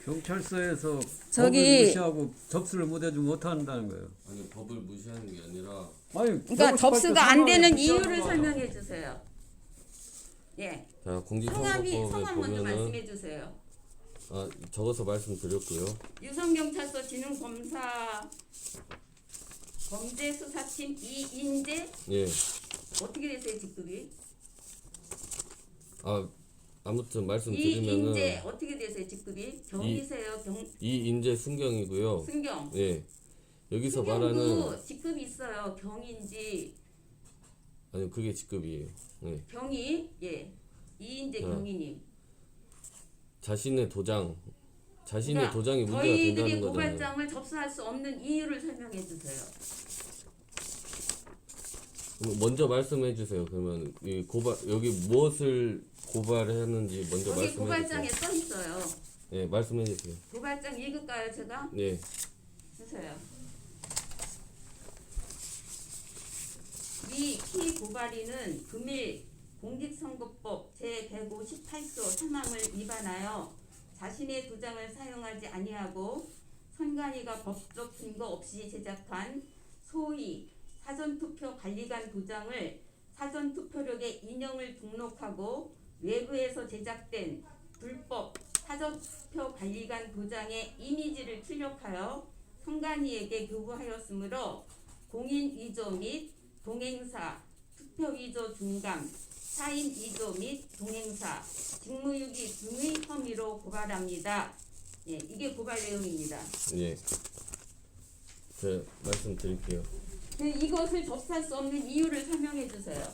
경찰서에서 저기- 법을 무시하고 접수를 못해주면 못한다는 거예요. 아니 법을 무시하는 게 아니라 아니, 그러니까 158조 접수가 안 되는 상황에 이유를 붙잡는 거 설명해 주세요. 예. 자 성함이 공직선거법에 성함 먼저 보면은 말씀해 주세요. 적어서 말씀드렸고요. 유성경찰서 진흥검사 범죄수사팀 이인재 예. 어떻게 되세요 직급이? 아무튼 이인재 말씀드리면은 어떻게 되세요 직급이? 경이세요 이인재 순경이고요. 순경. 예. 여기서 순경도 말하는 직급이 있어요. 경인지 아니 그게 직급이에요. 예. 경이 예 이인재 경이님. 자신의 도장이 그러니까 도장이 문제가 저희들이 된다는 거잖아요. 고발장을 접수할 수 없는 이유를 설명해 주세요. 그럼 먼저 말씀해 주세요. 그러면 이 고발 여기 무엇을 고발했는지 먼저 여기 말씀해 고발장에 주세요. 써 있어요. 예, 말씀해 주세요. 고발장 읽을까요 제가? 예. 주세요. 이 피고발인은 금일 공직선거법 제158조 3항을 위반하여 자신의 도장을 사용하지 아니하고 선관위가 법적 근거 없이 제작한 소위 사전투표 관리관 도장을 사전투표력에 인형을 등록하고 외부에서 제작된 불법 사전투표 관리관 도장의 이미지를 출력하여 선관위에게 교부하였으므로 공인 위조 및 동행사, 투표 위조 중감, 사인 위조 및 동행사, 직무유기 등의 혐의로 고발합니다. 예, 이게 고발 내용입니다. 예. 제가 말씀드릴게요. 이것을 접수할 수 없는 이유를 설명해 주세요.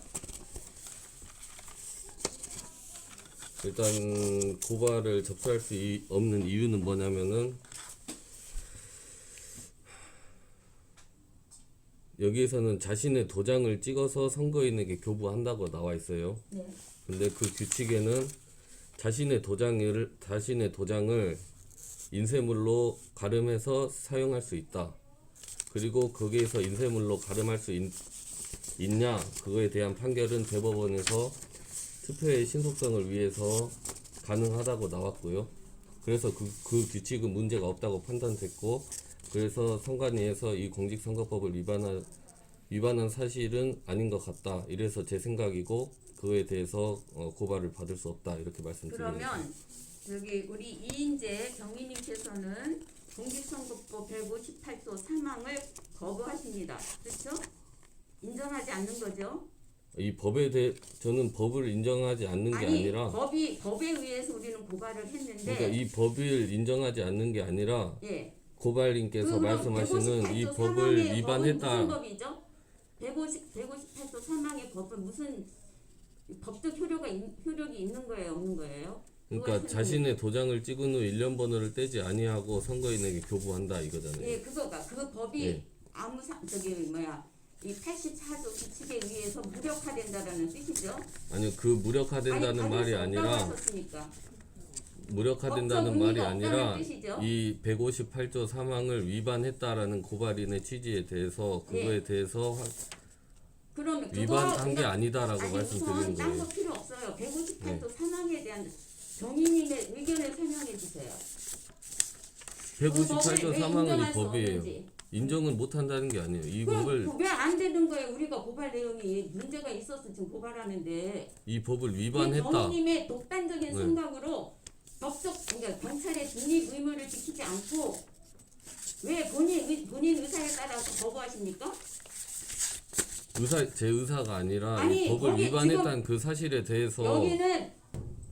일단 고발을 접수할 수 없는 이유는 뭐냐면은 여기에서는 자신의 도장을 찍어서 선거인에게 교부한다고 나와 있어요. 네. 근데 그 규칙에는 자신의 도장을 인쇄물로 가름해서 사용할 수 있다. 그리고 거기에서 인쇄물로 가름할 수 있냐 그거에 대한 판결은 대법원에서 투표의 신속성을 위해서 가능하다고 나왔고요. 그래서 그 규칙은 문제가 없다고 판단됐고, 그래서 선관위에서 이 공직선거법을 위반한 사실은 아닌 것 같다. 이래서 제 생각이고 그거에 대해서 고발을 받을 수 없다 이렇게 말씀드립니다. 그러면 여기 우리 이인재 경위님께서는 공직선거법 158조 3항을 거부하십니다. 그렇죠? 인정하지 않는 거죠? 이 법에 대해 저는 법을 인정하지 않는 게 아니라 법에 의해서 우리는 고발을 했는데 그러니까 이 법을 인정하지 않는 게 아니라 예. 고발인께서 그럼 말씀하시는 이 158조 법을 3항의 위반했다. 법은 무슨 법이죠? 158조 3항의 법은 무슨 법적 효력이 있는 거예요, 없는 거예요? 그러니까 자신의 도장을 찍은 후 1년 번호를 떼지 아니하고 선거인에게 교부한다 이거잖아요. 예, 그거가 그 법이 예. 이 84조 규칙에 의해서 무력화된다라는 뜻이죠. 아니요, 그 무력화된다는 말이 아니라 무력화된다는 법적 말이 의미가 아니라 없다는 뜻이죠. 이 158조 3항을 위반했다라는 고발인의 취지에 대해서 그거에 예. 대해서 그러면 위반한 게 아니다라고 말씀드리는 딴거 거예요. 필요 없어요. 158조 3항에 대한 정인님의 의견을 설명해 주세요. 158조 3항은 이 인정할 수 법이에요. 없는지. 인정은 못한다는 게 아니에요. 이 법을 그럼 왜 안 되는 거예요? 우리가 고발 내용이 문제가 있어서 지금 고발하는데 이 법을 위반했다. 정인님의 독단적인 네. 생각으로 그러니까 경찰의 중립 의무를 지키지 않고 왜 본인 의사에 따라서 거부하십니까? 제 의사가 아니라 아니, 이 법을 거기 위반했다는 그 사실에 대해서 여기는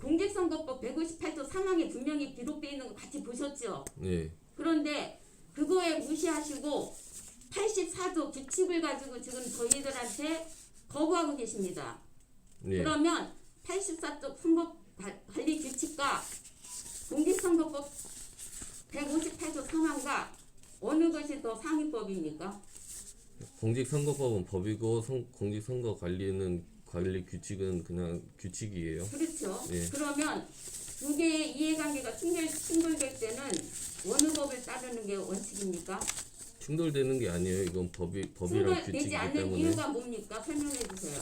공직선거법 158조 3항에 분명히 기록되어 있는 거 같이 보셨죠? 예. 그런데 그거에 무시하시고 84조 규칙을 가지고 지금 저희들한테 거부하고 계십니다. 예. 그러면 84조 선거 관리 규칙과 공직선거법 158조 3항과 어느 것이 더 상위법입니까? 공직선거법은 법이고 공직선거 관리 규칙은 그냥 규칙이에요. 그렇죠. 예. 그러면 두 개의 이해관계가 충돌될 때는 어느 법을 따르는 게 원칙입니까? 충돌되는 게 아니에요. 이건 법이랑 충돌되지 규칙이기 않는 때문에. 이유가 뭡니까? 설명해 주세요.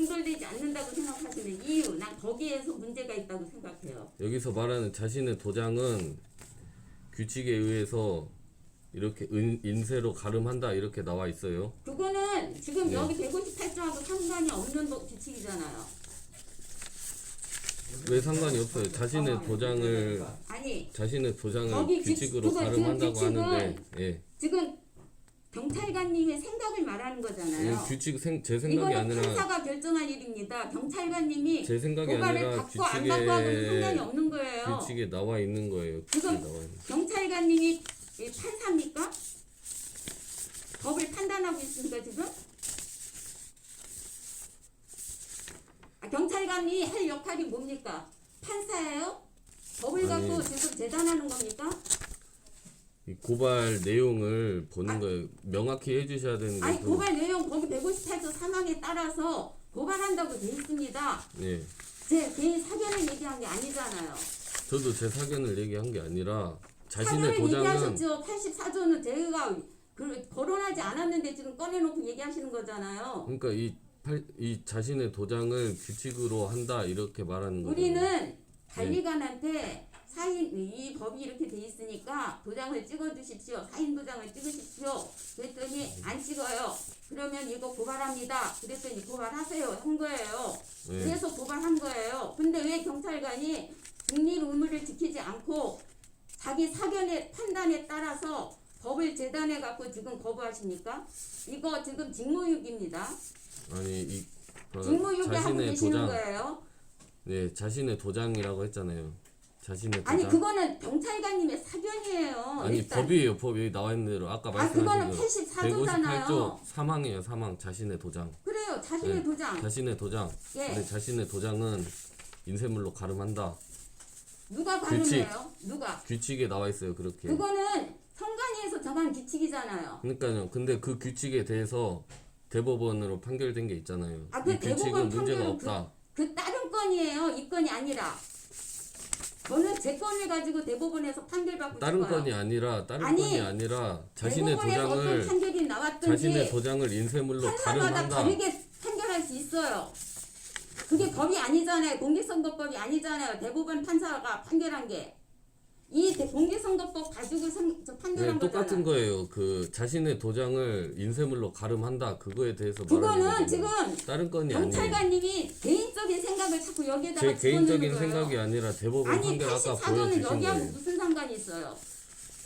충돌되지 않는다고 생각하시는 이유, 난 거기에서 문제가 있다고 생각해요. 여기서 말하는 자신의 도장은 규칙에 의해서 이렇게 인쇄로 가름한다 이렇게 나와 있어요. 그거는 지금 여기 158조하고 상관이 없는 규칙이잖아요. 왜 상관이 없어요? 자신의 도장을 아니, 자신의 도장을 거기 규칙으로 그거 가름한다고 규칙은 하는데, 예, 지금 경찰관님의 생각을 말하는 거잖아요. 규칙 제 생각이 이거는 아니라 판사가 결정할 일입니다. 경찰관님이 제 생각이 고발을 아니라 받고 안 받고 하고는 상관이 없는 거예요. 규칙에 나와 있는 거예요. 규칙에 지금 나와 있는. 경찰관님이 이 판사입니까? 법을 판단하고 있습니까 지금? 경찰관이 할 역할이 뭡니까? 판사예요? 법을 아니. 갖고 지금 재단하는 겁니까? 이 고발 내용을 보는 아. 거예요. 명확히 해주셔야 되는 아니 거고. 고발 내용 거기 158조 3항에 따라서 고발한다고 돼 있습니다. 예, 제 개인 사견을 얘기한 게 아니잖아요. 저도 제 사견을 얘기한 게 아니라 자신의 사견을 도장은 얘기하셨죠. 84조는 제가 거론하지 않았는데 지금 꺼내놓고 얘기하시는 거잖아요. 그러니까 이 자신의 도장을 규칙으로 한다 이렇게 말하는 거예요. 우리는 관리관한테 사인 이 법이 이렇게 돼 있으니까 도장을 찍어 주십시오. 사인 도장을 찍으십시오. 그랬더니 안 찍어요. 그러면 이거 고발합니다. 그랬더니 고발하세요. 한 거예요. 네. 그래서 고발한 거예요. 근데 왜 경찰관이 중립 의무를 지키지 않고 자기 사견의 판단에 따라서 법을 재단해 갖고 지금 거부하십니까? 이거 지금 직무유기입니다. 아니 직무유기하고 자신의 계시는 도장, 거예요. 네, 자신의 도장이라고 했잖아요. 자신의 도장. 아니 그거는 경찰관님의 사견이에요. 아니 일단. 법이에요. 법 여기 나와 있는 대로 아까 그거는 말씀하신 84조잖아요. 158조 사망이에요. 사망. 자신의 도장. 그래요. 자신의 네, 도장. 자신의 도장. 예. 근데 자신의 도장은 인쇄물로 가름한다. 누가 규칙. 가능해요? 누가? 규칙에 나와 있어요. 그렇게. 그거는 선관위에서 정한 규칙이잖아요. 그러니까요. 근데 그 규칙에 대해서 대법원으로 판결된 게 있잖아요. 아, 그 이 규칙은 대법원 문제가 판결은 없다. 그 다른 건이에요. 이 건이 아니라. 저는 제 건을 가지고 대법원에서 판결받고 다른 싶어요. 건이 아니라 아니, 건이 아니라 자신의 대법원에서 어떤 도장을 판결이 나왔든지 자신의 도장을 인쇄물로 판사마다 가름한다. 다르게 판결할 수 있어요. 그게 법이 아니잖아요. 공직선거법이 아니잖아요. 대부분 판사가 판결한 게. 이 공직선거법 가지고 저 판결한 네, 똑같은 거잖아요. 거예요. 그 자신의 도장을 인쇄물로 가름한다. 그거에 대해서 말하는 그거는 거거든요. 지금 다른 건이 아니에요. 경찰관님이 개인적인 생각을 자꾸 여기에다가 제 개인적인 집어넣는 거예요. 생각이 아니라 대법원 아니 판결 아까 84조는 보여주신 여기하고 거예요. 무슨 상관이 있어요?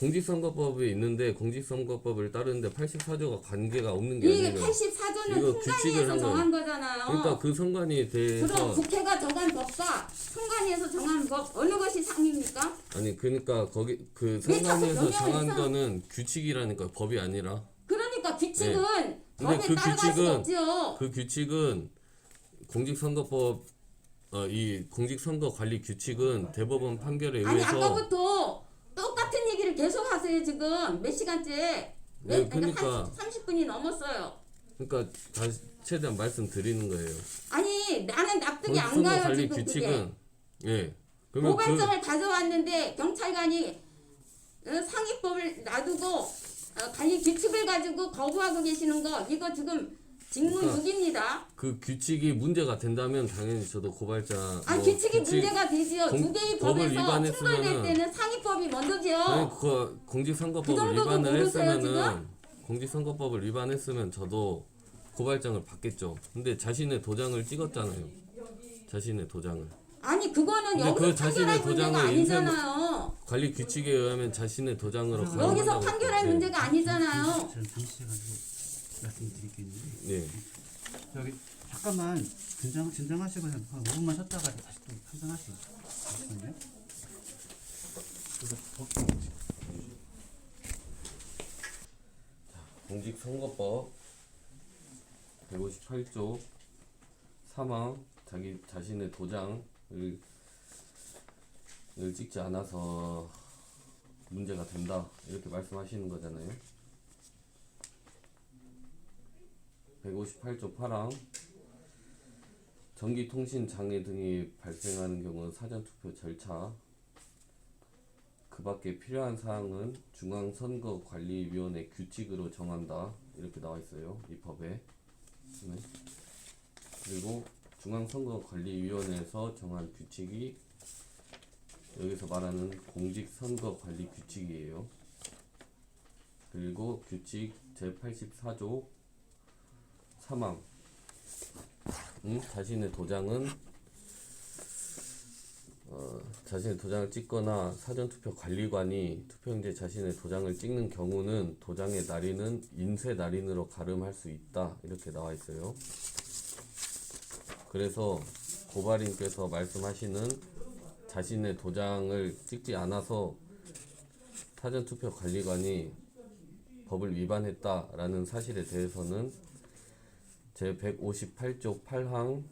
공직선거법에 있는데 공직선거법을 따르는데 84조가 관계가 없는 게 이게 아니에요. 84조는 이거 규칙을 선관위에서 한 정한 거잖아요. 그러니까 그 선관위에 그럼 대해서 국회가 정한 법과 선관위에서 정한 법 어느 것이 상입니까? 아니 그러니까 거기 그 왜 자꾸 선관위에서 정한 명령해서- 거는 규칙이라니까 법이 아니라 그러니까 규칙은 근데 법에 그 따라갈 수 규칙은- 없죠. 그 규칙은 공직선거법 이 공직선거 관리 규칙은 대법원 판결에 아니 의해서 아까부터 똑같은 얘기를 계속 하세요 지금 몇 시간째. 네, 그러니까 30분이 넘었어요. 그러니까 다시 최대한 말씀드리는 거예요. 아니 나는 납득이 안 공직선거 가요 관리 지금 그게. 규칙은 예 그러면 그 고발장을 가져왔는데 경찰관이 상위법을 놔두고 관리 규칙을 가지고 거부하고 계시는 거 이거 지금 직무유기입니다. 그 규칙이 문제가 된다면 당연히 저도 고발장 규칙이 규칙- 문제가 되지요. 두 개의 법을 법에서 위반했으면은- 충돌될 때는 상위법이 먼저죠. 아니, 그 공직선거법을 그 정도도 위반을 모르세요, 했으면은 공직선거법을 위반했으면 저도 고발장을 받겠죠. 근데 자신의 도장을 찍었잖아요. 자신의 도장을 아니 그거는 근데 여기서 그 자신의 판결할 문제가 도장을 아니잖아요. 관리 규칙에 의하면 자신의 도장으로 여기서 가름한다고 판결할 네. 문제가 아니잖아요. 저는 잠시가지고 말씀드리겠는데 네. 여기 잠깐만 진정하시고 한 5분만 쉬었다가 다시 또 판단하시죠. 잠시만요. 공직선거법 158조 사망 자신의 도장을 찍지 않아서 문제가 된다 이렇게 말씀하시는 거잖아요. 158조 8항 전기통신 장애 등이 발생하는 경우 사전투표 절차 그 밖에 필요한 사항은 중앙선거관리위원회 규칙으로 정한다 이렇게 나와 있어요. 이 법에. 네. 그리고 중앙선거관리위원회에서 정한 규칙이 여기서 말하는 공직선거관리 규칙이에요. 그리고 규칙 제84조 3항 자신의 도장을 찍거나 사전투표 관리관이 투표용지에 자신의 도장을 찍는 경우는 도장의 날인은 인쇄 날인으로 가름할 수 있다, 이렇게 나와 있어요. 그래서 고발인께서 말씀하시는 자신의 도장을 찍지 않아서 사전투표 관리관이 법을 위반했다라는 사실에 대해서는 제158조 8항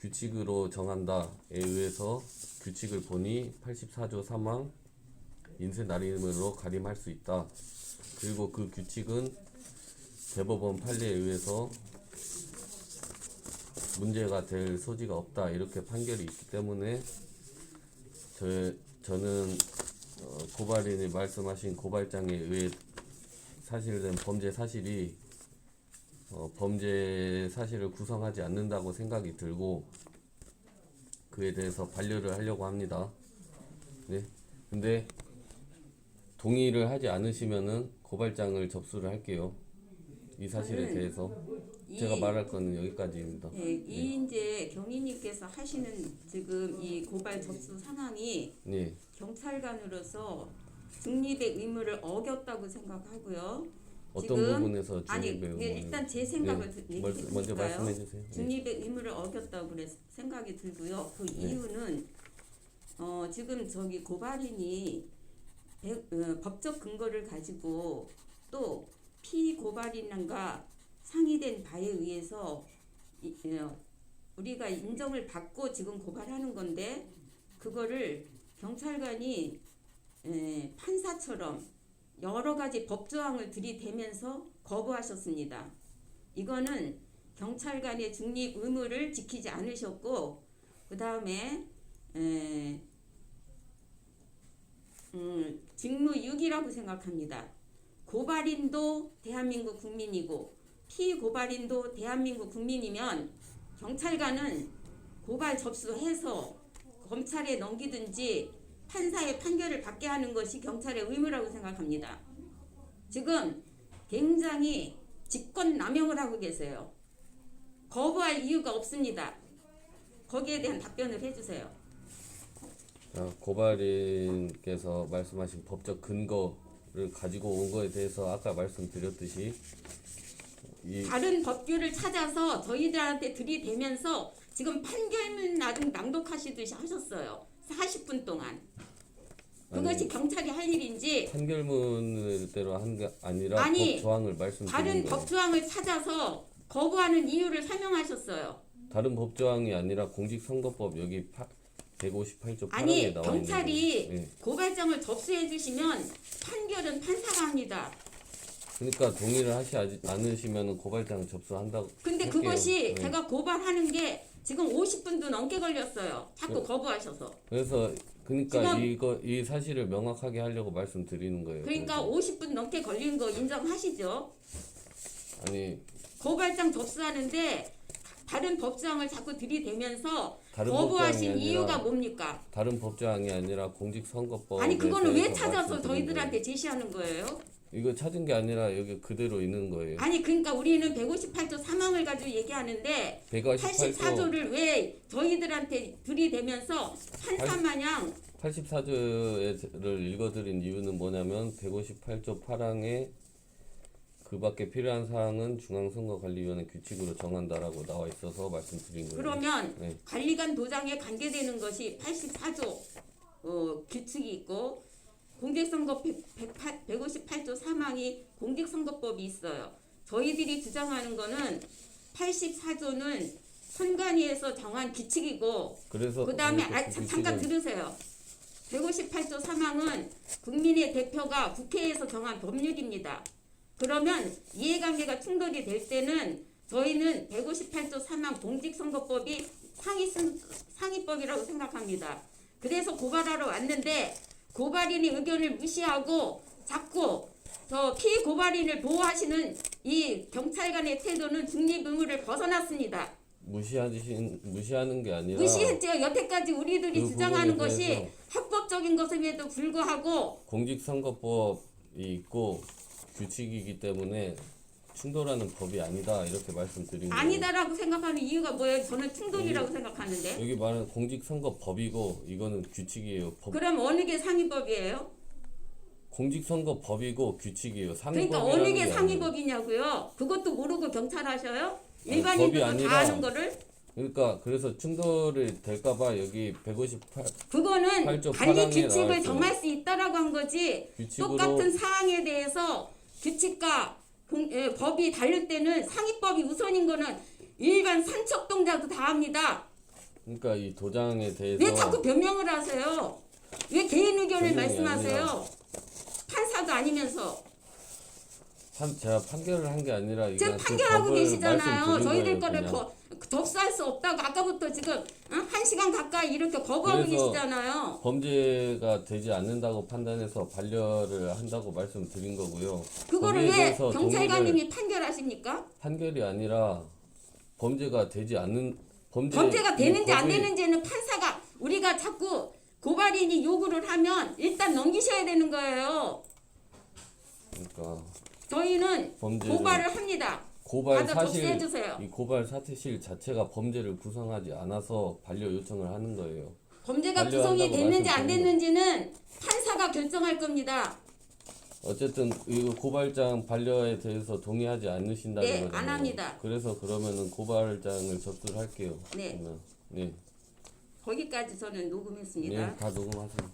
규칙으로 정한다에 의해서 규칙을 보니 84조 3항 인쇄 날임으로 가림할 수 있다. 그리고 그 규칙은 대법원 판례에 의해서 문제가 될 소지가 없다, 이렇게 판결이 있기 때문에 저는 고발인이 말씀하신 고발장에 의해 사실된 범죄 사실이 범죄 사실을 구성하지 않는다고 생각이 들고 그에 대해서 반려를 하려고 합니다. 네. 근데 동의를 하지 않으시면은 고발장을 접수를 할게요. 이 사실에 대해서 제가 말할 거는 여기까지입니다. 이제 경위님께서 하시는 지금 이 고발 접수 상황이 네. 경찰관으로서 중립의 의무를 어겼다고 생각하고요. 어떤 지금 부분에서 중립의 의무를 일단 제 생각을 먼저 얘기해볼까요? 말씀해 주세요. 중립의 의무를 어겼다고 생각이 들고요. 그 이유는 지금 저기 고발인이 법적 근거를 가지고 또 피고발인과 상의된 바에 의해서 우리가 인정을 받고 지금 고발하는 건데 그거를 경찰관이 판사처럼 여러 가지 법조항을 들이대면서 거부하셨습니다. 이거는 경찰관의 중립 의무를 지키지 않으셨고 그 다음에 직무유기라고 생각합니다. 고발인도 대한민국 국민이고 피고발인도 대한민국 국민이면 경찰관은 고발 접수해서 검찰에 넘기든지 판사의 판결을 받게 하는 것이 경찰의 의무라고 생각합니다. 지금 굉장히 직권남용을 하고 계세요. 거부할 이유가 없습니다. 거기에 대한 답변을 해주세요. 고발인께서 말씀하신 법적 근거를 가지고 온 거에 대해서 아까 말씀드렸듯이 다른 법규를 찾아서 저희들한테 들이대면서 지금 판결문 낭독하시듯이 하셨어요. 40분 동안. 그것이 경찰이 할 일인지 판결문대로 한 게 아니라 아니, 법 조항을 말씀드린 다른 거예요. 법 조항을 찾아서 거부하는 이유를 설명하셨어요. 다른 법 조항이 아니라 공직선거법 여기 158조 8항에 아니 나와 경찰이 있는 거예요. 고발장을 접수해 주시면 판결은 판사가 합니다. 그러니까 동의를 하지 않으시면 고발장 접수한다고. 근데 할게요. 그것이 네. 제가 고발하는 게 지금 50분도 넘게 걸렸어요. 자꾸 네. 거부하셔서. 그래서 그러니까 지금 이 사실을 명확하게 하려고 말씀드리는 거예요. 그러니까 그래서. 50분 넘게 걸린 거 인정하시죠? 아니 고발장 접수하는데 다른 법조항을 자꾸 들이대면서 다른 거부하신 법조항이 이유가 아니라 뭡니까? 다른 법조항이 아니라 공직선거법. 아니 그거는 왜 찾아서 저희들한테 제시하는 거예요? 이거 찾은 게 아니라 여기 그대로 있는 거예요. 아니 그러니까 우리는 158조 3항을 가지고 얘기하는데 84조를 왜 저희들한테 들이대면서 판사마냥 84조를 읽어드린 이유는 뭐냐면 158조 8항에 그 밖에 필요한 사항은 중앙선거관리위원회 규칙으로 정한다라고 나와 있어서 말씀드린 거예요. 그러면 네. 관리관 도장에 관계되는 것이 84조 규칙이 있고 공직선거 158조 3항이 공직선거법이 있어요. 저희들이 주장하는 거는 84조는 선관위에서 정한 규칙이고 그래서 그 다음에 잠깐 들으세요. 158조 3항은 국민의 대표가 국회에서 정한 법률입니다. 그러면 이해관계가 충돌이 될 때는 저희는 158조 3항 공직선거법이 상위법이라고 생각합니다. 그래서 고발하러 왔는데 고발인의 의견을 무시하고 자꾸 저 피고발인을 보호하시는 이 경찰관의 태도는 중립 의무를 벗어났습니다. 무시하는 게 아니라 무시했죠. 여태까지 우리들이 그 주장하는 부분에 것이 대해서 합법적인 것임에도 불구하고 공직선거법이 있고 규칙이기 때문에 충돌하는 법이 아니다 이렇게 말씀드린 거예요. 아니다라고 생각하는 이유가 뭐예요? 저는 충돌이라고 생각하는데. 여기 말하는 공직선거법이고 이거는 규칙이에요. 그럼 어느 게 상위법이에요? 공직선거법이고 규칙이에요. 그러니까 상위법이라는 어느 게 게 아니에요. 상위법이냐고요? 그것도 모르고 경찰하셔요? 법이 일반인들도 다 아니라 아는 거를? 그러니까 그래서 충돌이 될까봐 여기 158 그거는 8조 관리 8항에 규칙을 나와 있어요. 정할 수 있다라고 한 거지. 규칙으로 똑같은 사항에 대해서 규칙과 법이 다를 때는 상위법이 우선인 거는 일반 산척동자도 다 합니다. 그러니까 이 도장에 대해서 왜 자꾸 변명을 하세요? 왜 개인 의견을 변명이 말씀하세요? 판사가 아니면서. 제가 판결을 한 게 아니라 지금 이건 그 판결하고 법을 계시잖아요. 말씀드린 저희들 거예요, 거를 그냥. 덥수할 수 없다고 아까부터 지금 1시간 가까이 이렇게 거부하고 그래서 계시잖아요. 범죄가 되지 않는다고 판단해서 반려를 한다고 말씀드린 거고요. 그거를 거기에 왜 대해서 경찰관님이 판결하십니까? 판결이 아니라 범죄가 되지 않는 범죄가 이 되는지 안 법이- 되는지는 판사가 우리가 자꾸 고발인이 요구를 하면 일단 넘기셔야 되는 거예요. 그러니까 저희는 범죄를- 고발을 합니다. 고발 받아 사실 접수해주세요. 이 고발 사실 자체가 범죄를 구성하지 않아서 반려 요청을 하는 거예요. 범죄가 반려한다고 구성이 됐는지 안 말씀드린 됐는지는 판사가 결정할 겁니다. 어쨌든 이 고발장 반려에 대해서 동의하지 않으신다는 네, 거잖아요. 안 합니다. 그래서 그러면은 고발장을 접수를 할게요. 네. 그러면. 네. 거기까지 저는 녹음했습니다. 네, 다 녹음하세요.